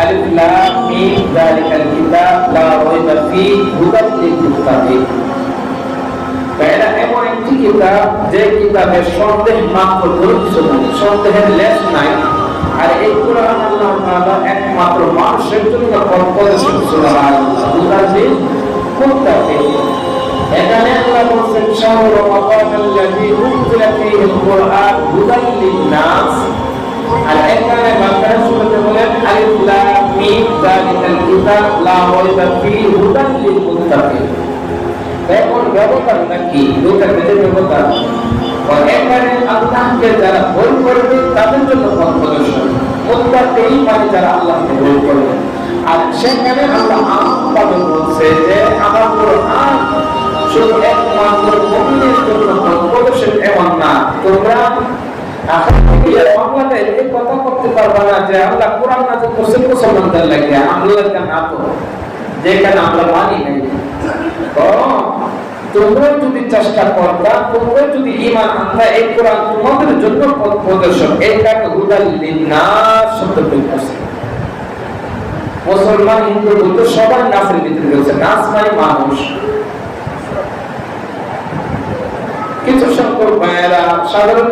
আলিফ লাম মিম যালিকাল কিতাব লা রাইবা ফীহি হুদাল লিল মুত্তাকিন। এটা এমন একটি কিতাব যে কিতাবে সন্দেহ মাত্র কোনো কিছু নাই, সন্দেহের লেশ নাই। আর এই কোরআন আল্লাহ তাআলা একমাত্র মানুষের জন্য পথপ্রদর্শক। সুবহানাল্লাহ, হুদাল লিল মুত্তাকিন। এখানে আল্লাহ বলেন শাহরু রমাদানাল্লাযী উনজিলা ফীহিল কুরআন হুদাল লিন-নাস। আর এখানে বাকারা সূরাতে বলেন আলিফ লাম মিম যালিকাল কিতাব লা রাইবা ফীহি হুদাল লিল মুত্তাকিন। এখন ব্যবধান নাকি দুটো বেদের ব্যবধান। এখানে আল্লাহকে যারা ভয় করবে তাদের জন্য পথ প্রদর্শন, মুত্তাকিন মানে যারা আল্লাহকে ভয় করবে। আর সেখানে আল্লাহ আমভাবে বলছে যে আমার কোরআন শুধু একমাত্র মুমিনের জন্য পথ প্রদর্শন এমন না। তোমরা এখন থেকে বাংলাতে এই কথা করতে পারবা না যে আল্লাহ কোরআন নাযিল করছেন মুসলমানদের লাগি, আমলাদের না তো যেখানে আমরা মানি নাই। তোমরা যদি চেষ্টা করতা, তোমরা যদি ঈমান আনতা, এই কোরআন তোমাদের জন্য পথ প্রদর্শক। এই কারণে হুদাল লিন-নাস শব্দ প্রয়োগ করছে। মুসলমান হিন্দু বৌদ্ধ সবার নাসের ভিতরে রয়েছে। নাস মানে মানুষ। কিছু সংখ্যক ভাইয়েরা সাধারণ